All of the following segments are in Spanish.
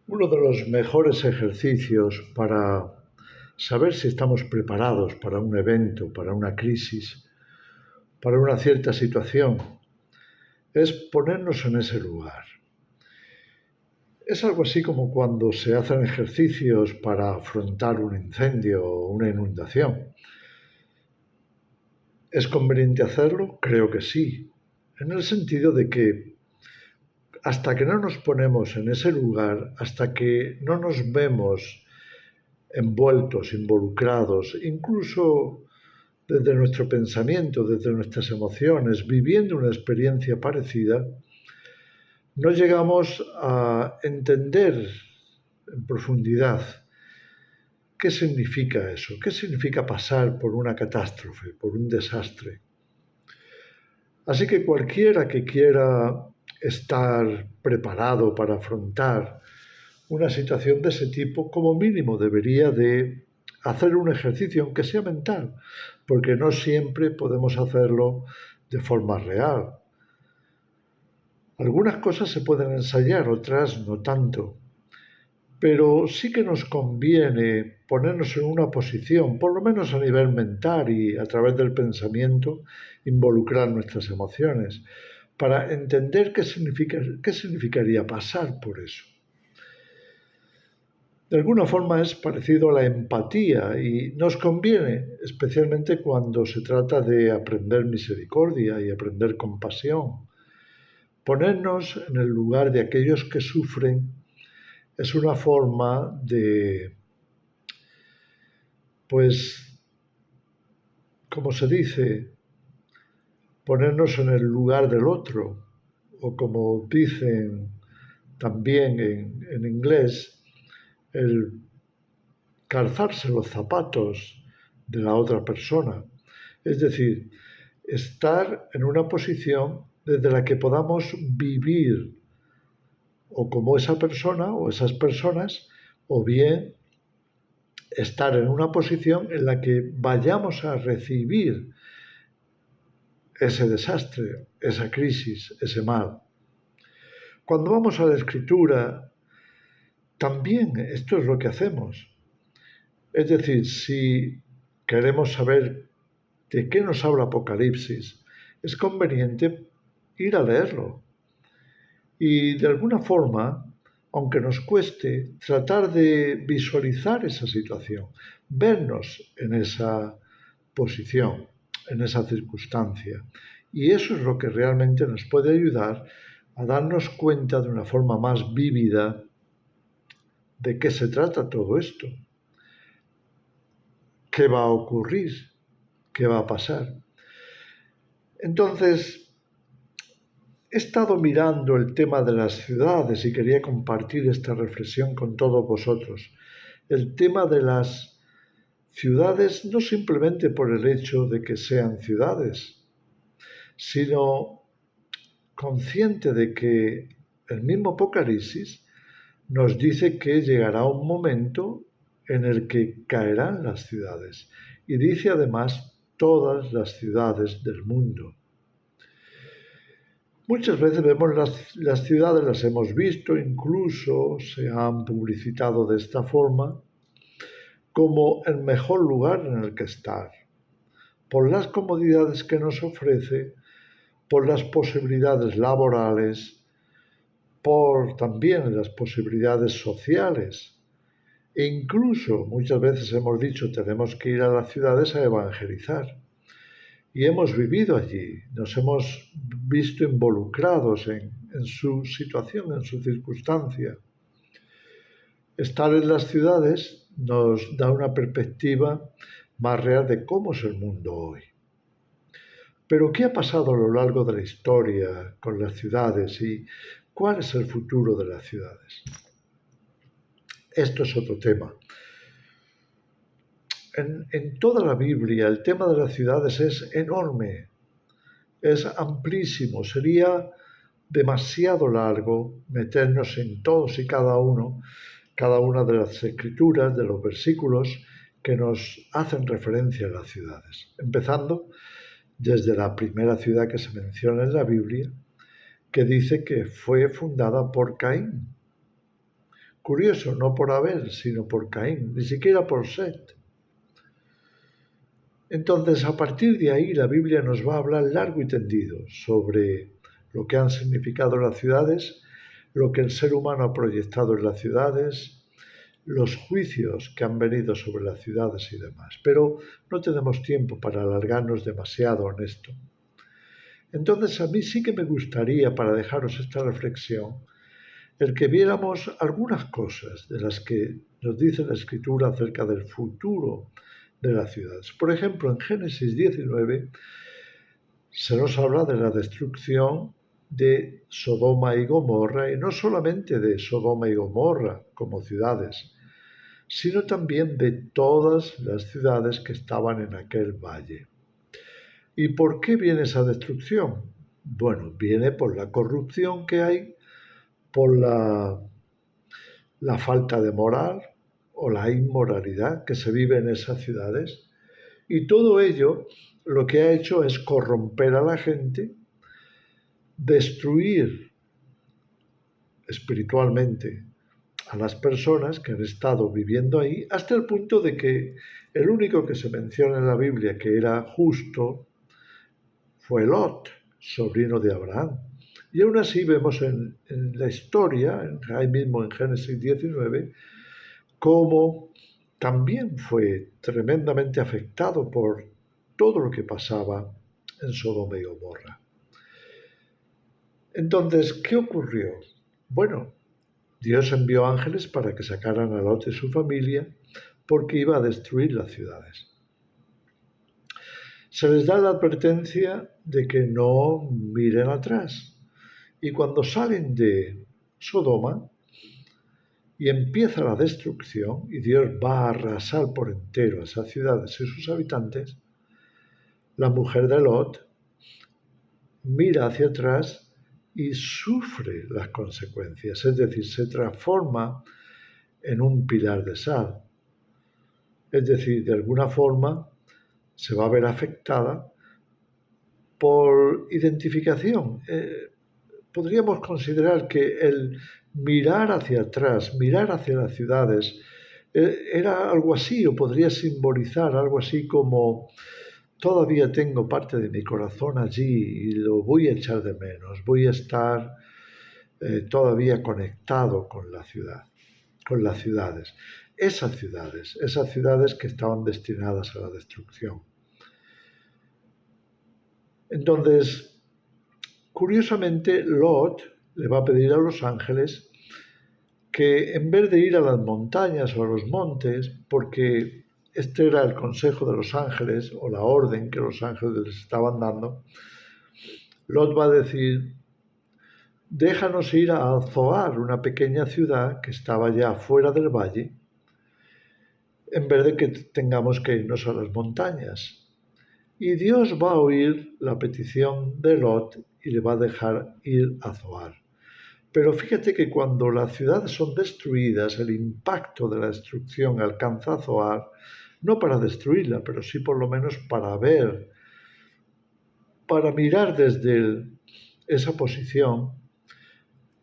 Uno de los mejores ejercicios para saber si estamos preparados para un evento, para una crisis, para una cierta situación, es ponernos en ese lugar. Es algo así como cuando se hacen ejercicios para afrontar un incendio o una inundación. ¿Es conveniente hacerlo? Creo que sí, en el sentido de que hasta que no nos ponemos en ese lugar, hasta que no nos vemos envueltos, involucrados, incluso desde nuestro pensamiento, desde nuestras emociones, viviendo una experiencia parecida, no llegamos a entender en profundidad qué significa eso, qué significa pasar por una catástrofe, por un desastre. Así que cualquiera que quiera estar preparado para afrontar una situación de ese tipo, como mínimo debería de hacer un ejercicio, aunque sea mental, porque no siempre podemos hacerlo de forma real. Algunas cosas se pueden ensayar, otras no tanto, pero sí que nos conviene ponernos en una posición, por lo menos a nivel mental y a través del pensamiento, involucrar nuestras emociones, para entender qué significaría pasar por eso. De alguna forma es parecido a la empatía y nos conviene, especialmente cuando se trata de aprender misericordia y aprender compasión. Ponernos en el lugar de aquellos que sufren es una forma de, pues, como se dice, ponernos en el lugar del otro, o como dicen también en inglés, el calzarse los zapatos de la otra persona. Es decir, estar en una posición desde la que podamos vivir o como esa persona o esas personas, o bien estar en una posición en la que vayamos a recibir ese desastre, esa crisis, ese mal. Cuando vamos a la escritura, también esto es lo que hacemos. Es decir, si queremos saber de qué nos habla Apocalipsis, es conveniente ir a leerlo. Y de alguna forma, aunque nos cueste, tratar de visualizar esa situación, vernos en esa posición, en esa circunstancia. Y eso es lo que realmente nos puede ayudar a darnos cuenta de una forma más vívida de qué se trata todo esto, qué va a ocurrir, qué va a pasar. Entonces, he estado mirando el tema de las ciudades y quería compartir esta reflexión con todos vosotros. El tema de las ciudades no simplemente por el hecho de que sean ciudades, sino consciente de que el mismo Apocalipsis nos dice que llegará un momento en el que caerán las ciudades. Y dice además todas las ciudades del mundo. Muchas veces vemos las ciudades, las hemos visto, incluso se han publicitado de esta forma, como el mejor lugar en el que estar, por las comodidades que nos ofrece, por las posibilidades laborales, por también las posibilidades sociales. E incluso muchas veces hemos dicho tenemos que ir a las ciudades a evangelizar. Y hemos vivido allí, nos hemos visto involucrados en su situación, en su circunstancia. Estar en las ciudades nos da una perspectiva más real de cómo es el mundo hoy. Pero ¿qué ha pasado a lo largo de la historia con las ciudades y cuál es el futuro de las ciudades? Esto es otro tema. En toda la Biblia el tema de las ciudades es enorme, es amplísimo, sería demasiado largo meternos en todos y cada una de las escrituras, de los versículos que nos hacen referencia a las ciudades. Empezando desde la primera ciudad que se menciona en la Biblia, que dice que fue fundada por Caín. Curioso, no por Abel, sino por Caín, ni siquiera por Set. Entonces, a partir de ahí, la Biblia nos va a hablar largo y tendido sobre lo que han significado las ciudades, lo que el ser humano ha proyectado en las ciudades, los juicios que han venido sobre las ciudades y demás. Pero no tenemos tiempo para alargarnos demasiado en esto. Entonces, a mí sí que me gustaría, para dejaros esta reflexión, el que viéramos algunas cosas de las que nos dice la Escritura acerca del futuro de las ciudades. Por ejemplo, en Génesis 19 se nos habla de la destrucción de Sodoma y Gomorra, y no solamente de Sodoma y Gomorra como ciudades, sino también de todas las ciudades que estaban en aquel valle. ¿Y por qué viene esa destrucción? Bueno, viene por la corrupción que hay, por la falta de moral o la inmoralidad que se vive en esas ciudades. Y todo ello lo que ha hecho es corromper a la gente, destruir espiritualmente a las personas que han estado viviendo ahí, hasta el punto de que el único que se menciona en la Biblia que era justo fue Lot, sobrino de Abraham. Y aún así vemos en la historia, ahí mismo en Génesis 19, cómo también fue tremendamente afectado por todo lo que pasaba en Sodoma y Gomorra. Entonces, ¿qué ocurrió? Bueno, Dios envió ángeles para que sacaran a Lot y su familia porque iba a destruir las ciudades. Se les da la advertencia de que no miren atrás. Y cuando salen de Sodoma y empieza la destrucción y Dios va a arrasar por entero a esas ciudades y sus habitantes, la mujer de Lot mira hacia atrás y sufre las consecuencias, es decir, se transforma en un pilar de sal. Es decir, de alguna forma se va a ver afectada por identificación. Podríamos considerar que el mirar hacia atrás, mirar hacia las ciudades, era algo así, o podría simbolizar algo así como: todavía tengo parte de mi corazón allí y lo voy a echar de menos, voy a estar todavía conectado con la ciudad, con las ciudades. Esas ciudades que estaban destinadas a la destrucción. Entonces, curiosamente, Lot le va a pedir a los ángeles que en vez de ir a las montañas o a los montes, porque este era el consejo de los ángeles o la orden que los ángeles les estaban dando, Lot va a decir: déjanos ir a Zoar, una pequeña ciudad que estaba ya fuera del valle, en vez de que tengamos que irnos a las montañas. Y Dios va a oír la petición de Lot y le va a dejar ir a Zoar. Pero fíjate que cuando las ciudades son destruidas, el impacto de la destrucción alcanza a Zoar, no para destruirla, pero sí por lo menos para ver, para mirar desde esa posición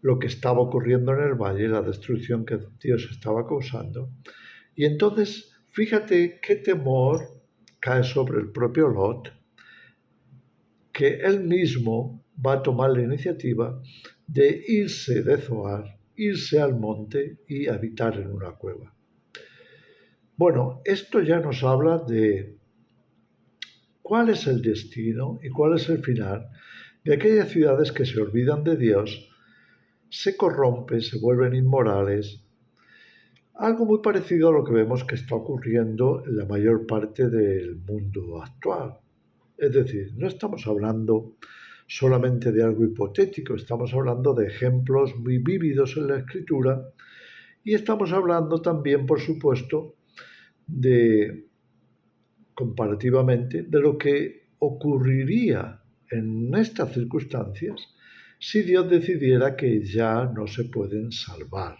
lo que estaba ocurriendo en el valle, la destrucción que Dios estaba causando. Y entonces, fíjate qué temor cae sobre el propio Lot, que él mismo va a tomar la iniciativa de irse de Zoar, irse al monte y habitar en una cueva. Bueno, esto ya nos habla de cuál es el destino y cuál es el final de aquellas ciudades que se olvidan de Dios, se corrompen, se vuelven inmorales. Algo muy parecido a lo que vemos que está ocurriendo en la mayor parte del mundo actual. Es decir, no estamos hablando solamente de algo hipotético, estamos hablando de ejemplos muy vívidos en la Escritura y estamos hablando también, por supuesto, comparativamente, de lo que ocurriría en estas circunstancias si Dios decidiera que ya no se pueden salvar.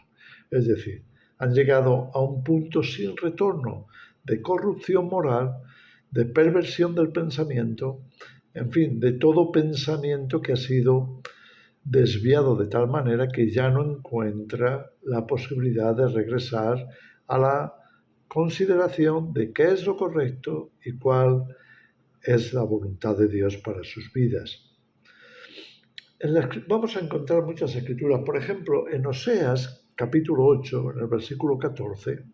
Es decir, han llegado a un punto sin retorno de corrupción moral, de perversión del pensamiento, en fin, de todo pensamiento que ha sido desviado de tal manera que ya no encuentra la posibilidad de regresar a la consideración de qué es lo correcto y cuál es la voluntad de Dios para sus vidas. Vamos a encontrar muchas escrituras. Por ejemplo, en Oseas, capítulo 8, en el versículo 14,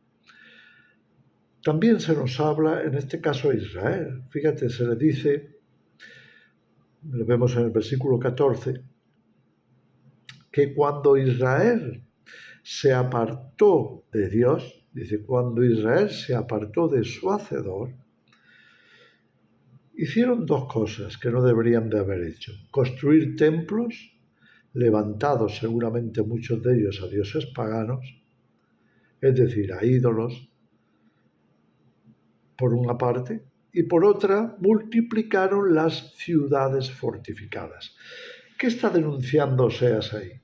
también se nos habla, en este caso, a Israel. Fíjate, se le dice, lo vemos en el versículo 14, que cuando Israel se apartó de Dios, dice, cuando Israel se apartó de su Hacedor, hicieron dos cosas que no deberían de haber hecho. Construir templos, levantados seguramente muchos de ellos a dioses paganos, es decir, a ídolos, por una parte, y por otra, multiplicaron las ciudades fortificadas. ¿Qué está denunciando Oseas ahí?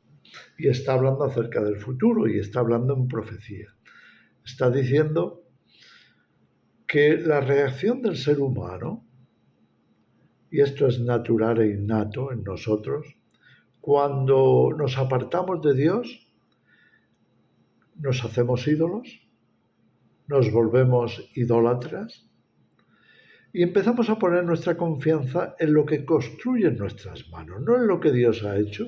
Y está hablando acerca del futuro y está hablando en profecía. Está diciendo que la reacción del ser humano, y esto es natural e innato en nosotros, cuando nos apartamos de Dios, nos hacemos ídolos, nos volvemos idólatras y empezamos a poner nuestra confianza en lo que construyen nuestras manos, no en lo que Dios ha hecho,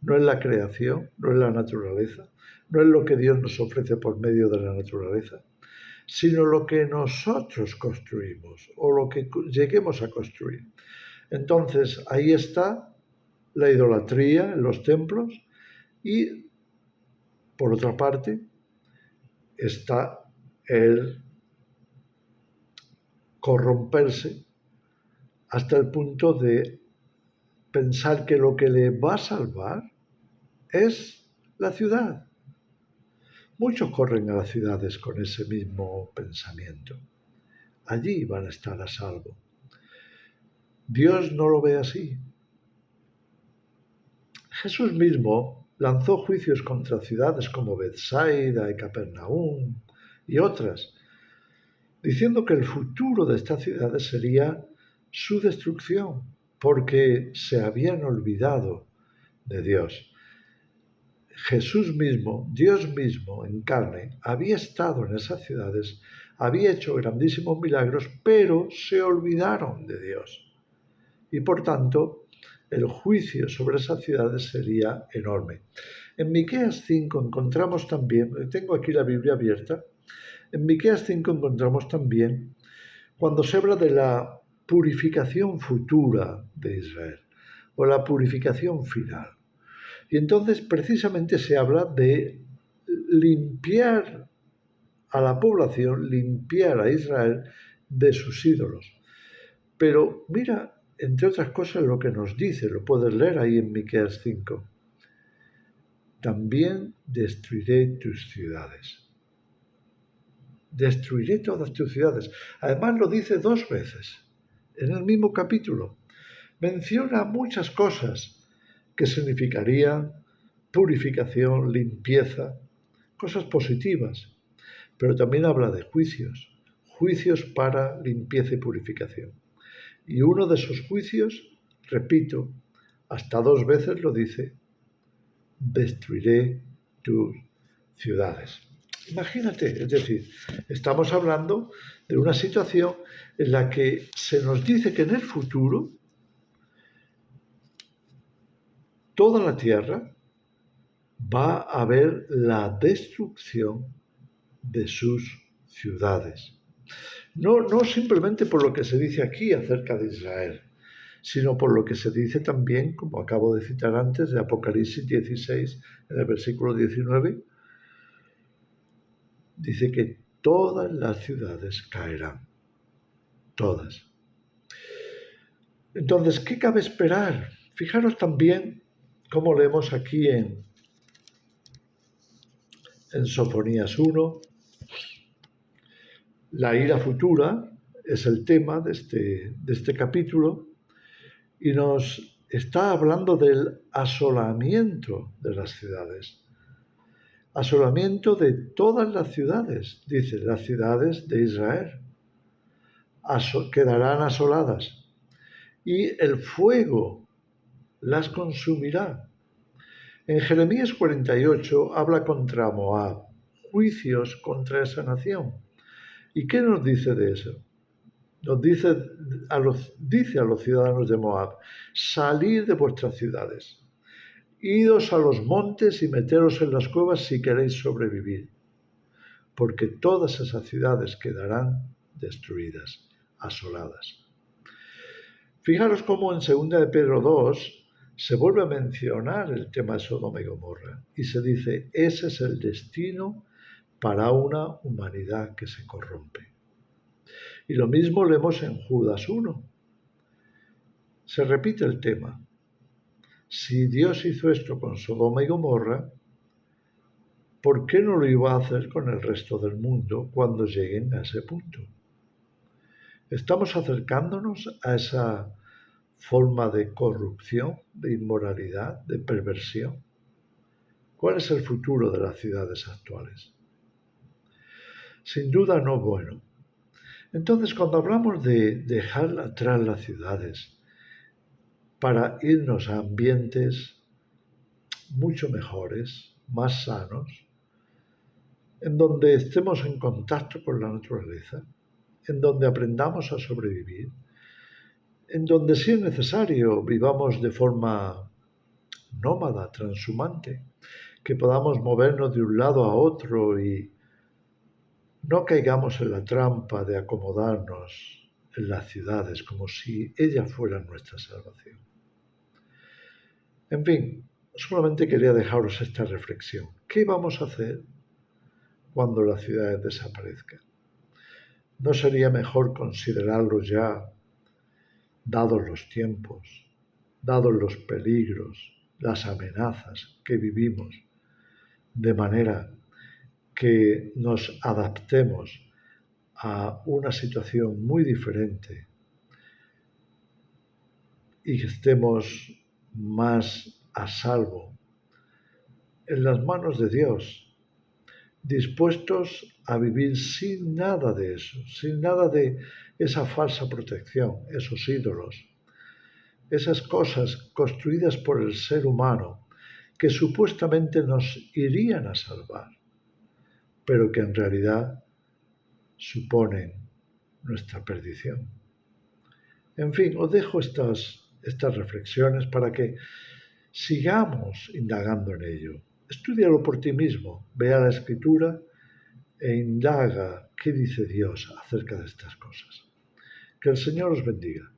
no en la creación, no en la naturaleza, no en lo que Dios nos ofrece por medio de la naturaleza, sino lo que nosotros construimos o lo que lleguemos a construir. Entonces, ahí está la idolatría en los templos y, por otra parte, está el corromperse hasta el punto de pensar que lo que le va a salvar es la ciudad. Muchos corren a las ciudades con ese mismo pensamiento. Allí van a estar a salvo. Dios no lo ve así. Jesús mismo lanzó juicios contra ciudades como Betsaida y Capernaum y otras, diciendo que el futuro de estas ciudades sería su destrucción, porque se habían olvidado de Dios. Jesús mismo, Dios mismo en carne, había estado en esas ciudades, había hecho grandísimos milagros, pero se olvidaron de Dios. Y por tanto, el juicio sobre esas ciudades sería enorme. En Miqueas 5 encontramos también, tengo aquí la Biblia abierta, en Miqueas 5 encontramos también cuando se habla de la purificación futura de Israel, o la purificación final. Y entonces precisamente se habla de limpiar a la población, limpiar a Israel de sus ídolos. Pero mira, entre otras cosas, lo que nos dice, lo puedes leer ahí en Miqueas 5. También destruiré tus ciudades. Destruiré todas tus ciudades. Además lo dice dos veces, en el mismo capítulo. Menciona muchas cosas que significarían purificación, limpieza, cosas positivas, pero también habla de juicios para limpieza y purificación. Y uno de esos juicios, repito, hasta dos veces lo dice, destruiré tus ciudades. Imagínate, es decir, estamos hablando de una situación en la que se nos dice que en el futuro toda la tierra va a haber la destrucción de sus ciudades. No simplemente por lo que se dice aquí acerca de Israel, sino por lo que se dice también, como acabo de citar antes, de Apocalipsis 16, en el versículo 19, dice que todas las ciudades caerán, todas. Entonces, ¿qué cabe esperar? Fijaros también cómo leemos aquí en Sofonías 1, la ira futura es el tema de este capítulo y nos está hablando del asolamiento de las ciudades. Asolamiento de todas las ciudades, dice, las ciudades de Israel. Quedarán asoladas y el fuego las consumirá. En Jeremías 48 habla contra Moab, juicios contra esa nación. ¿Y qué nos dice de eso? Nos dice a los ciudadanos de Moab: salid de vuestras ciudades, idos a los montes y meteros en las cuevas si queréis sobrevivir, porque todas esas ciudades quedarán destruidas, asoladas. Fijaros cómo en 2 de Pedro 2 se vuelve a mencionar el tema de Sodoma y Gomorra y se dice: ese es el destino para una humanidad que se corrompe. Y lo mismo leemos en Judas 1. Se repite el tema. Si Dios hizo esto con Sodoma y Gomorra, ¿por qué no lo iba a hacer con el resto del mundo cuando lleguen a ese punto? Estamos acercándonos a esa forma de corrupción, de inmoralidad, de perversión. ¿Cuál es el futuro de las ciudades actuales? Sin duda no bueno. Entonces, cuando hablamos de dejar atrás las ciudades para irnos a ambientes mucho mejores, más sanos, en donde estemos en contacto con la naturaleza, en donde aprendamos a sobrevivir, en donde, si es necesario, vivamos de forma nómada, transhumante, que podamos movernos de un lado a otro y no caigamos en la trampa de acomodarnos en las ciudades como si ellas fueran nuestra salvación. En fin, solamente quería dejaros esta reflexión. ¿Qué vamos a hacer cuando las ciudades desaparezcan? ¿No sería mejor considerarlo ya, dados los tiempos, dados los peligros, las amenazas que vivimos, de manera que nos adaptemos a una situación muy diferente y que estemos más a salvo en las manos de Dios, dispuestos a vivir sin nada de eso, sin nada de esa falsa protección, esos ídolos, esas cosas construidas por el ser humano que supuestamente nos irían a salvar, pero que en realidad suponen nuestra perdición. En fin, os dejo estas reflexiones para que sigamos indagando en ello. Estúdialo por ti mismo, vea la Escritura e indaga qué dice Dios acerca de estas cosas. Que el Señor os bendiga.